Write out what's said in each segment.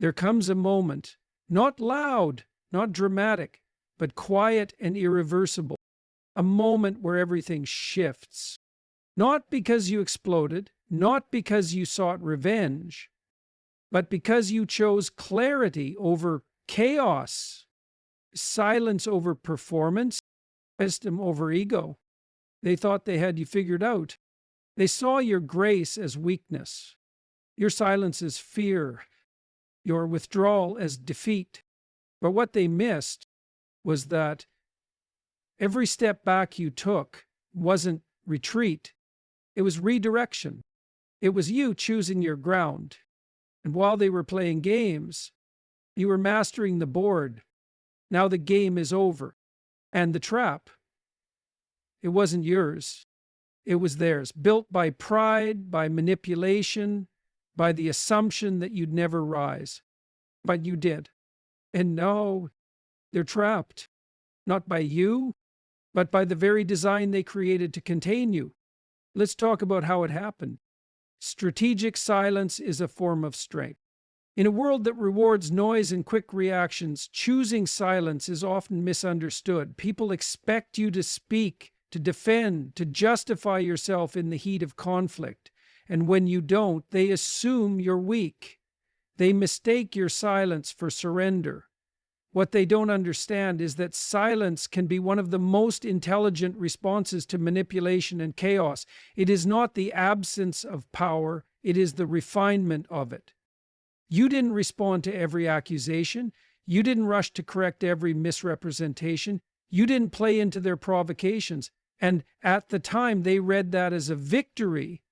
There comes a moment, not loud, not dramatic, but quiet and irreversible. A moment where everything shifts. Not because you exploded, not because you sought revenge, but because you chose clarity over chaos, silence over performance, wisdom over ego. They thought they had you figured out. They saw your grace as weakness, your silence as fear, your withdrawal as defeat. But what they missed was that every step back you took wasn't retreat. It was redirection. It was you choosing your ground. And while they were playing games, you were mastering the board. Now the game is over. And the trap, it wasn't yours. It was theirs, built by pride, by manipulation, by the assumption that you'd never rise. But you did. And now they're trapped, not by you, but by the very design they created to contain you. Let's talk about how it happened. Strategic silence is a form of strength. In a world that rewards noise and quick reactions, choosing silence is often misunderstood. People expect you to speak, to defend, to justify yourself in the heat of conflict. And when you don't, they assume you're weak. They mistake your silence for surrender. What they don't understand is that silence can be one of the most intelligent responses to manipulation and chaos. It is not the absence of power, it is the refinement of it. You didn't respond to every accusation. You didn't rush to correct every misrepresentation. You didn't play into their provocations. And at the time, they read that as a victory.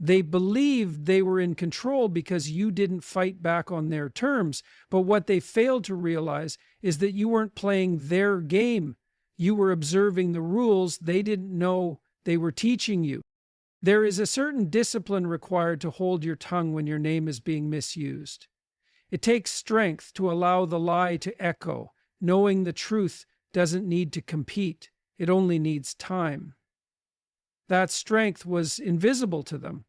They believed they were in control because you didn't fight back on their terms. But what they failed to realize is that you weren't playing their game. You were observing the rules they didn't know they were teaching you. There is a certain discipline required to hold your tongue when your name is being misused. It takes strength to allow the lie to echo, knowing the truth doesn't need to compete. It only needs time. That strength was invisible to them.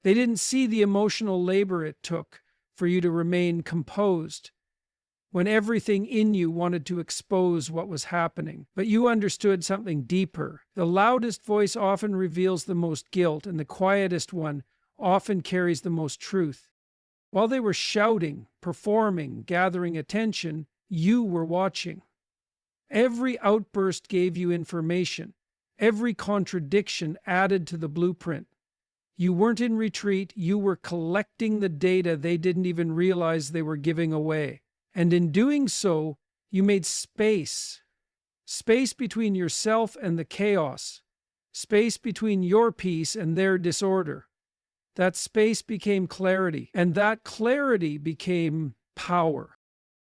They didn't see the emotional labor it took for you to remain composed when everything in you wanted to expose what was happening. But you understood something deeper. The loudest voice often reveals the most guilt, and the quietest one often carries the most truth. While they were shouting, performing, gathering attention, you were watching. Every outburst gave you information. Every contradiction added to the blueprint. You weren't in retreat, you were collecting the data they didn't even realize they were giving away. And in doing so, you made space. Space between yourself and the chaos. Space between your peace and their disorder. That space became clarity, and that clarity became power.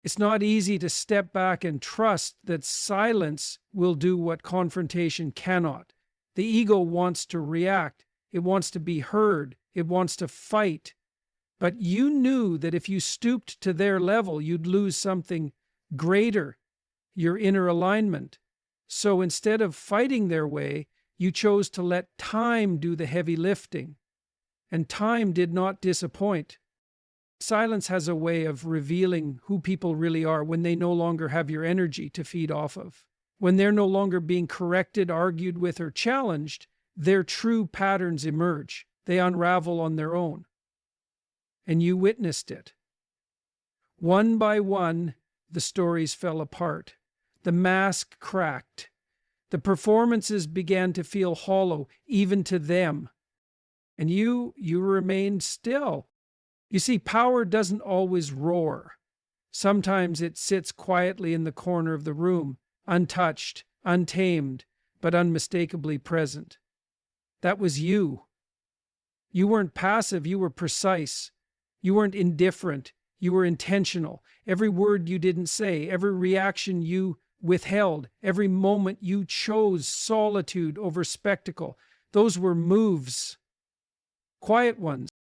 It's not easy to step back and trust that silence will do what confrontation cannot. The ego wants to react. It wants to be heard. It wants to fight. But you knew that if you stooped to their level, you'd lose something greater, your inner alignment. So instead of fighting their way, you chose to let time do the heavy lifting. And time did not disappoint. Silence has a way of revealing who people really are when they no longer have your energy to feed off of. When they're no longer being corrected, argued with, or challenged, their true patterns emerge. They unravel on their own. And you witnessed it. One by one, the stories fell apart. The mask cracked. The performances began to feel hollow, even to them. And you remained still. You see, power doesn't always roar. Sometimes it sits quietly in the corner of the room, untouched, untamed, but unmistakably present. That was you. You weren't passive, you were precise. You weren't indifferent, you were intentional. Every word you didn't say, every reaction you withheld, every moment you chose solitude over spectacle, those were moves. Quiet ones.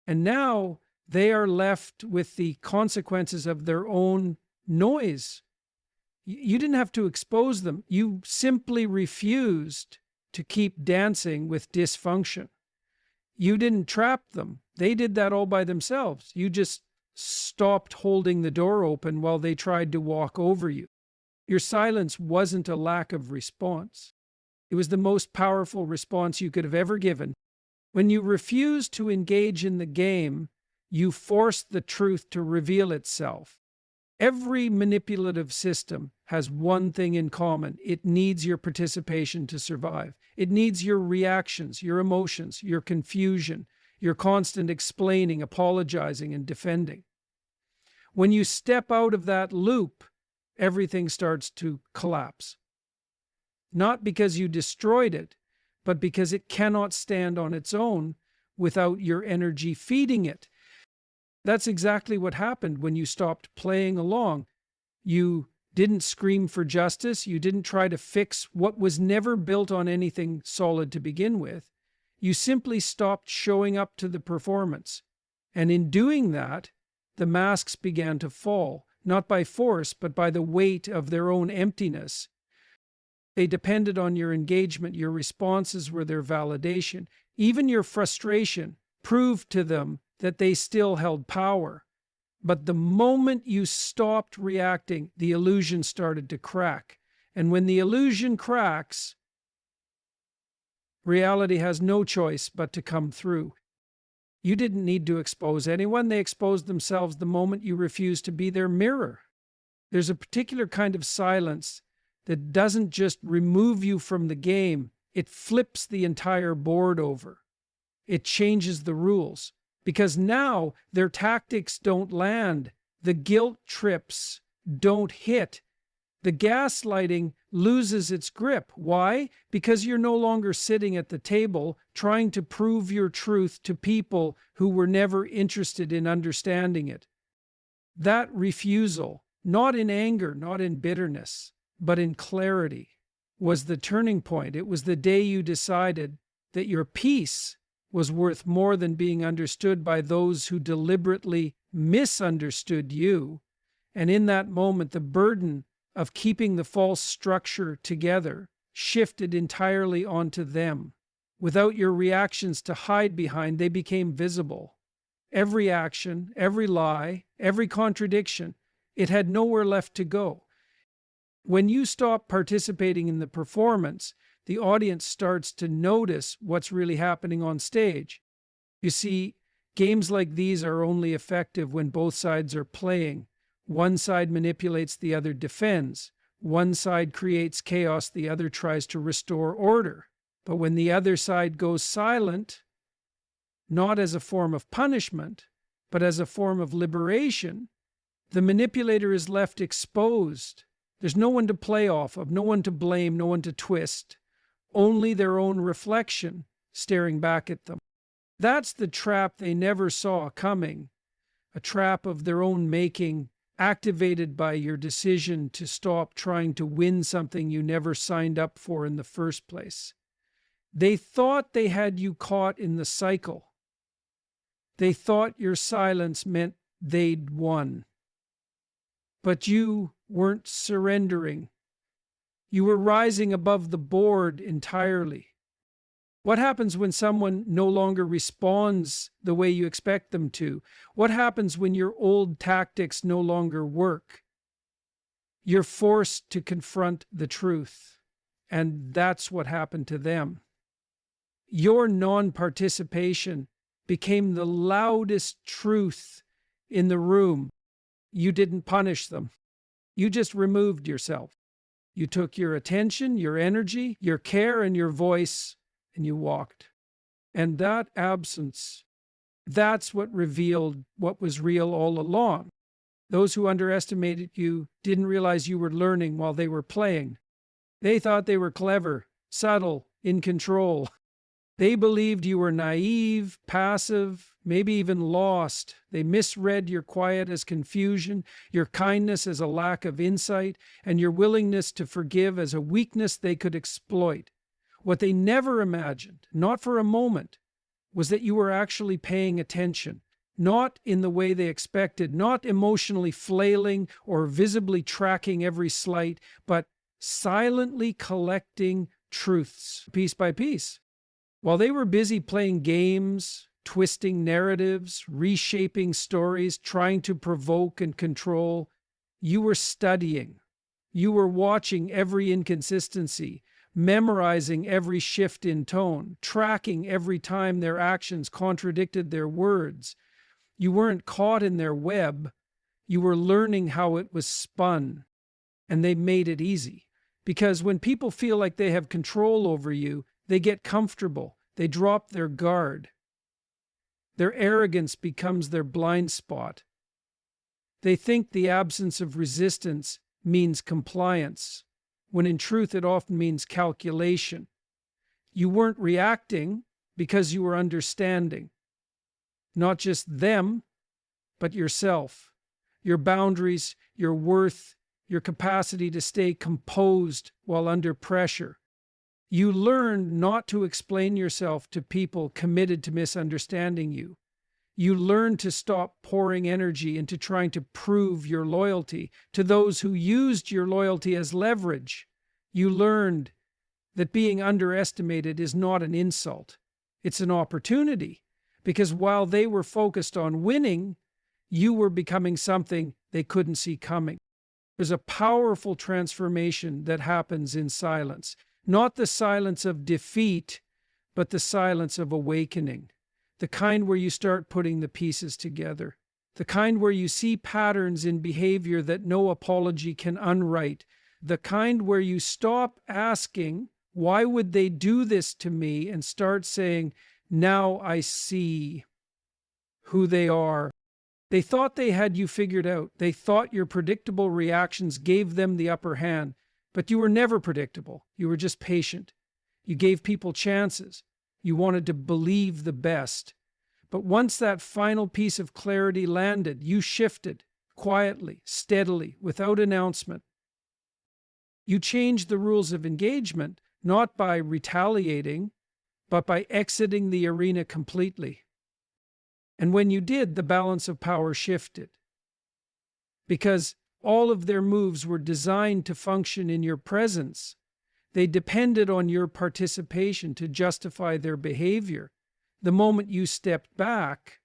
And now they are left with the consequences of their own noise. You didn't have to expose them. You simply refused to keep dancing with dysfunction. You didn't trap them. They did that all by themselves. You just stopped holding the door open while they tried to walk over you. Your silence wasn't a lack of response. It was the most powerful response you could have ever given. When you refused to engage in the game, you forced the truth to reveal itself. Every manipulative system has one thing in common. It needs your participation to survive. It needs your reactions, your emotions, your confusion, your constant explaining, apologizing, and defending. When you step out of that loop, everything starts to collapse. Not because you destroyed it, but because it cannot stand on its own without your energy feeding it. That's exactly what happened when you stopped playing along. You didn't scream for justice. You didn't try to fix what was never built on anything solid to begin with. You simply stopped showing up to the performance. And in doing that, the masks began to fall, not by force, but by the weight of their own emptiness. They depended on your engagement. Your responses were their validation. Even your frustration proved to them that they still held power. But the moment you stopped reacting, the illusion started to crack. And when the illusion cracks, reality has no choice but to come through. You didn't need to expose anyone. They exposed themselves the moment you refused to be their mirror. There's a particular kind of silence that doesn't just remove you from the game, it flips the entire board over. It changes the rules. Because now their tactics don't land. The guilt trips don't hit. The gaslighting loses its grip. Why? Because you're no longer sitting at the table trying to prove your truth to people who were never interested in understanding it. That refusal, not in anger, not in bitterness, but in clarity, was the turning point. It was the day you decided that your peace was worth more than being understood by those who deliberately misunderstood you. And in that moment, the burden of keeping the false structure together shifted entirely onto them. Without your reactions to hide behind, they became visible. Every action, every lie, every contradiction, it had nowhere left to go. When you stop participating in the performance, the audience starts to notice what's really happening on stage. You see, games like these are only effective when both sides are playing. One side manipulates, the other defends. One side creates chaos, the other tries to restore order. But when the other side goes silent, not as a form of punishment, but as a form of liberation, the manipulator is left exposed. There's no one to play off of, no one to blame, no one to twist. Only their own reflection staring back at them. That's the trap they never saw coming, a trap of their own making, activated by your decision to stop trying to win something you never signed up for in the first place. They thought they had you caught in the cycle. They thought your silence meant they'd won. But you weren't surrendering. You were rising above the board entirely. What happens when someone no longer responds the way you expect them to? What happens when your old tactics no longer work? You're forced to confront the truth, and that's what happened to them. Your non-participation became the loudest truth in the room. You didn't punish them. You just removed yourself. You took your attention, your energy, your care, and your voice, and you walked. And that absence, that's what revealed what was real all along. Those who underestimated you didn't realize you were learning while they were playing. They thought they were clever, subtle, in control. They believed you were naive, passive, maybe even lost. They misread your quiet as confusion, your kindness as a lack of insight, and your willingness to forgive as a weakness they could exploit. What they never imagined, not for a moment, was that you were actually paying attention, not in the way they expected, not emotionally flailing or visibly tracking every slight, but silently collecting truths piece by piece. While they were busy playing games, twisting narratives, reshaping stories, trying to provoke and control. You were studying. You were watching every inconsistency, memorizing every shift in tone, tracking every time their actions contradicted their words. You weren't caught in their web. You were learning how it was spun. And they made it easy. Because when people feel like they have control over you, they get comfortable. They drop their guard. Their arrogance becomes their blind spot. They think the absence of resistance means compliance, when in truth it often means calculation. You weren't reacting because you were understanding. Not just them, but yourself, your boundaries, your worth, your capacity to stay composed while under pressure. You learned not to explain yourself to people committed to misunderstanding you. You learned to stop pouring energy into trying to prove your loyalty to those who used your loyalty as leverage. You learned that being underestimated is not an insult. It's an opportunity, because while they were focused on winning, you were becoming something they couldn't see coming. There's a powerful transformation that happens in silence. Not the silence of defeat, but the silence of awakening. The kind where you start putting the pieces together. The kind where you see patterns in behavior that no apology can unwrite. The kind where you stop asking, why would they do this to me? And start saying, now I see who they are. They thought they had you figured out. They thought your predictable reactions gave them the upper hand. But you were never predictable. You were just patient. You gave people chances. You wanted to believe the best. But once that final piece of clarity landed, you shifted, quietly, steadily, without announcement. You changed the rules of engagement, not by retaliating, but by exiting the arena completely. And when you did, the balance of power shifted. Because all of their moves were designed to function in your presence. They depended on your participation to justify their behavior. The moment you stepped back,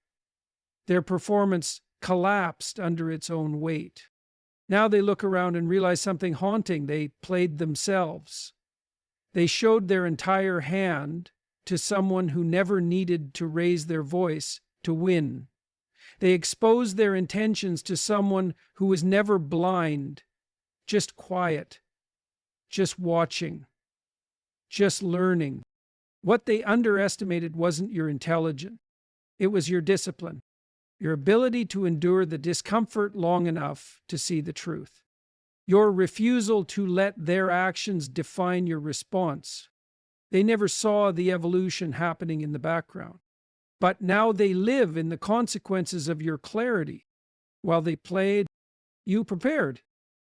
their performance collapsed under its own weight. Now they look around and realize something haunting. They played themselves. They showed their entire hand to someone who never needed to raise their voice to win. They exposed their intentions to someone who was never blind, just quiet, just watching, just learning. What they underestimated wasn't your intelligence. It was your discipline, your ability to endure the discomfort long enough to see the truth, your refusal to let their actions define your response. They never saw the evolution happening in the background. But now they live in the consequences of your clarity. While they played, you prepared.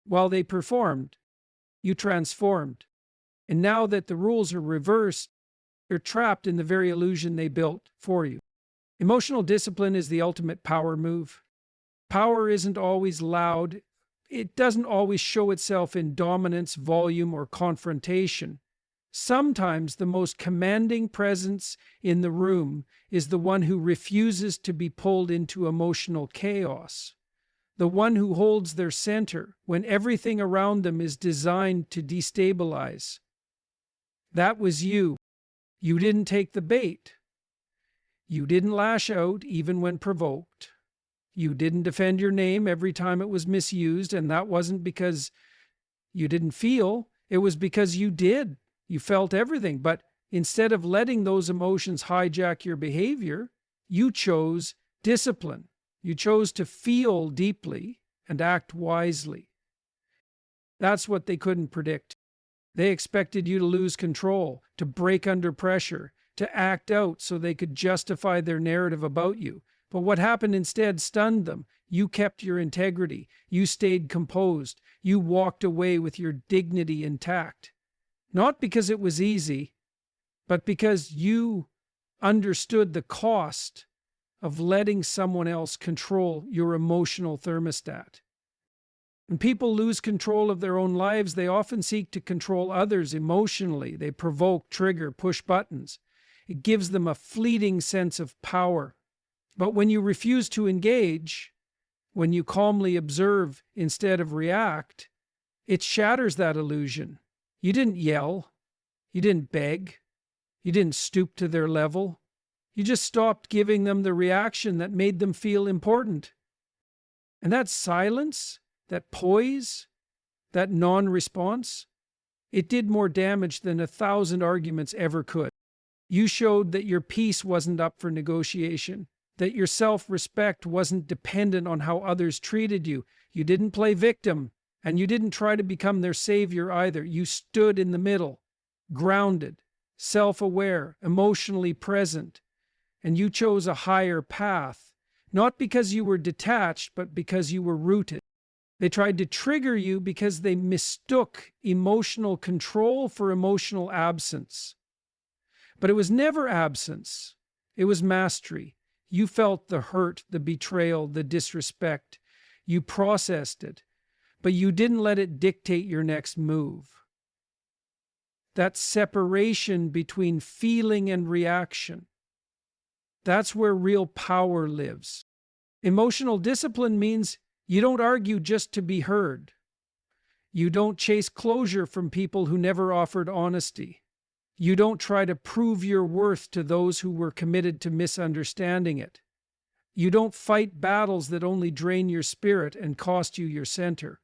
While they performed, you transformed. And now that the rules are reversed, you're trapped in the very illusion they built for you. Emotional discipline is the ultimate power move. Power isn't always loud. It doesn't always show itself in dominance, volume, or confrontation. Sometimes the most commanding presence in the room is the one who refuses to be pulled into emotional chaos, the one who holds their center when everything around them is designed to destabilize. That was you. You didn't take the bait. You didn't lash out even when provoked. You didn't defend your name every time it was misused, and that wasn't because you didn't feel, it was because you did. You felt everything, but instead of letting those emotions hijack your behavior, you chose discipline. You chose to feel deeply and act wisely. That's what they couldn't predict. They expected you to lose control, to break under pressure, to act out so they could justify their narrative about you. But what happened instead stunned them. You kept your integrity. You stayed composed. You walked away with your dignity intact. Not because it was easy, but because you understood the cost of letting someone else control your emotional thermostat. When people lose control of their own lives, they often seek to control others emotionally. They provoke, trigger, push buttons. It gives them a fleeting sense of power. But when you refuse to engage, when you calmly observe instead of react, it shatters that illusion. You didn't yell. You didn't beg. You didn't stoop to their level. You just stopped giving them the reaction that made them feel important. And that silence, that poise, that non-response, it did more damage than 1,000 arguments ever could. You showed that your peace wasn't up for negotiation, that your self-respect wasn't dependent on how others treated you. You didn't play victim, and you didn't try to become their savior either. You stood in the middle, grounded, self-aware, emotionally present, and you chose a higher path, not because you were detached, but because you were rooted. They tried to trigger you because they mistook emotional control for emotional absence. But it was never absence. It was mastery. You felt the hurt, the betrayal, the disrespect. You processed it, but you didn't let it dictate your next move. That separation between feeling and reaction, that's where real power lives. Emotional discipline means you don't argue just to be heard. You don't chase closure from people who never offered honesty. You don't try to prove your worth to those who were committed to misunderstanding it. You don't fight battles that only drain your spirit and cost you your center.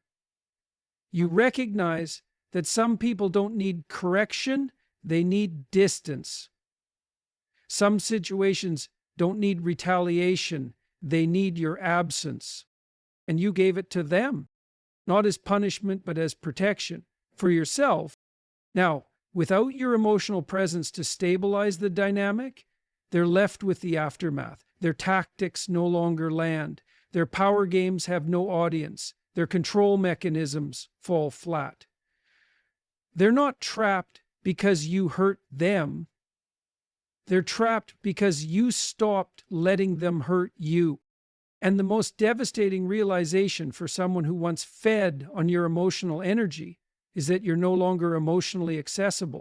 You recognize that some people don't need correction, they need distance. Some situations don't need retaliation, they need your absence. And you gave it to them, not as punishment, but as protection for yourself. Now, without your emotional presence to stabilize the dynamic, they're left with the aftermath. Their tactics no longer land. Their power games have no audience. Their control mechanisms fall flat. They're not trapped because you hurt them. They're trapped because you stopped letting them hurt you. And the most devastating realization for someone who once fed on your emotional energy is that you're no longer emotionally accessible.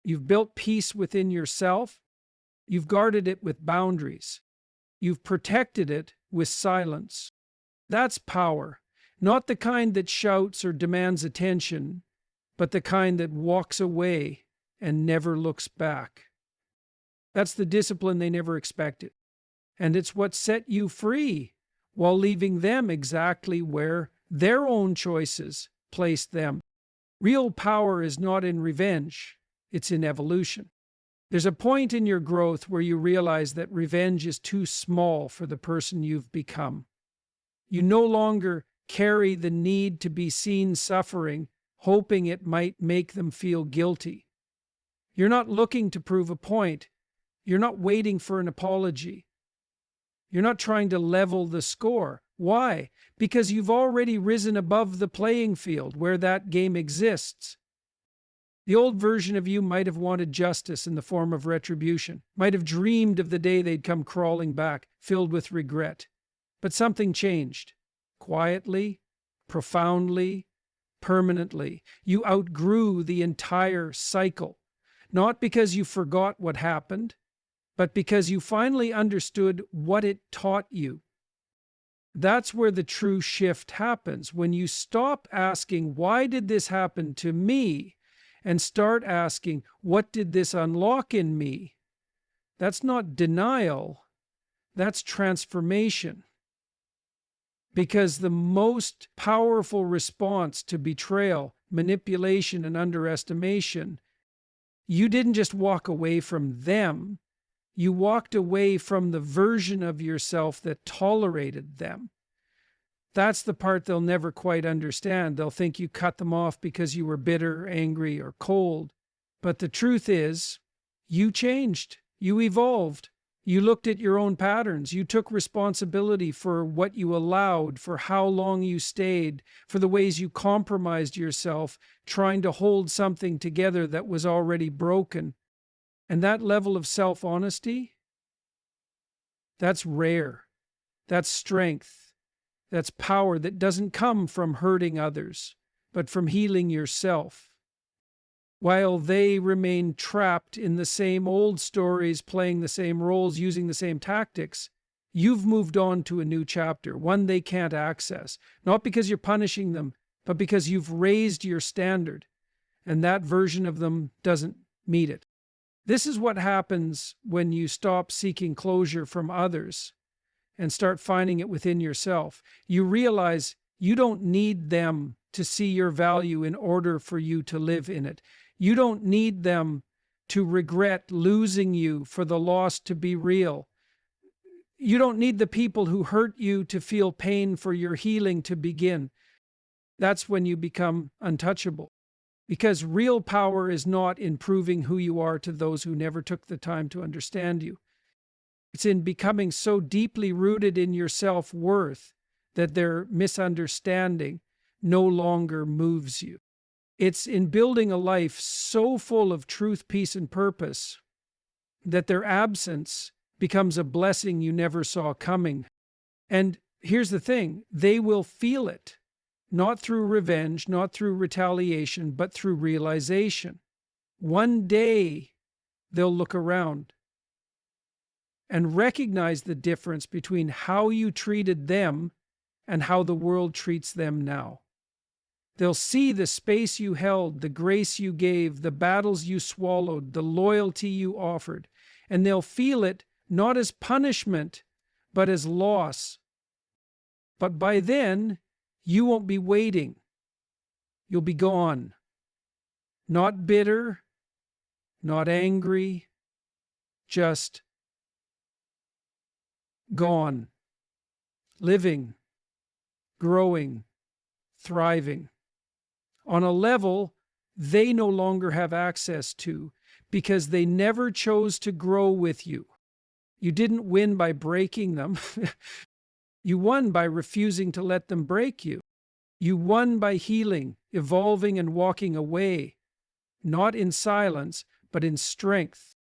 You've built peace within yourself. You've guarded it with boundaries. You've protected it with silence. That's power, not the kind that shouts or demands attention, but the kind that walks away and never looks back. That's the discipline they never expected. And it's what set you free while leaving them exactly where their own choices placed them. Real power is not in revenge, it's in evolution. There's a point in your growth where you realize that revenge is too small for the person you've become. You no longer carry the need to be seen suffering, hoping it might make them feel guilty. You're not looking to prove a point. You're not waiting for an apology. You're not trying to level the score. Why? Because you've already risen above the playing field where that game exists. The old version of you might have wanted justice in the form of retribution, might have dreamed of the day they'd come crawling back, filled with regret. But something changed. Quietly, profoundly, permanently. You outgrew the entire cycle. Not because you forgot what happened, but because you finally understood what it taught you. That's where the true shift happens, when you stop asking, why did this happen to me? And start asking, what did this unlock in me? That's not denial, that's transformation. Because the most powerful response to betrayal, manipulation, and underestimation, you didn't just walk away from them, you walked away from the version of yourself that tolerated them. That's the part they'll never quite understand. They'll think you cut them off because you were bitter, angry, or cold. But the truth is, you changed. You evolved. You looked at your own patterns. You took responsibility for what you allowed, for how long you stayed, for the ways you compromised yourself, trying to hold something together that was already broken. And that level of self-honesty, that's rare. That's strength. That's power that doesn't come from hurting others, but from healing yourself. while they remain trapped in the same old stories, playing the same roles, using the same tactics. You've moved on to a new chapter, one they can't access, not because you're punishing them, but because you've raised your standard, and that version of them doesn't meet it. This is what happens when you stop seeking closure from others and start finding it within yourself. You realize you don't need them to see your value in order for you to live in it. You don't need them to regret losing you for the loss to be real. You don't need the people who hurt you to feel pain for your healing to begin. That's when you become untouchable. Because real power is not in proving who you are to those who never took the time to understand you. It's in becoming so deeply rooted in your self-worth that their misunderstanding no longer moves you. It's in building a life so full of truth, peace, and purpose that their absence becomes a blessing you never saw coming. And here's the thing, they will feel it, not through revenge, not through retaliation, but through realization. One day, they'll look around and recognize the difference between how you treated them and how the world treats them now. They'll see the space you held, the grace you gave, the battles you swallowed, the loyalty you offered, and they'll feel it not as punishment, but as loss. But by then, you won't be waiting. You'll be gone. Not bitter, not angry, just gone. Living, growing, thriving on a level they no longer have access to because they never chose to grow with you. You didn't win by breaking them. You won by refusing to let them break you. You won by healing, evolving, and walking away, not in silence, but in strength.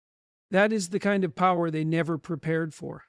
That is the kind of power they never prepared for.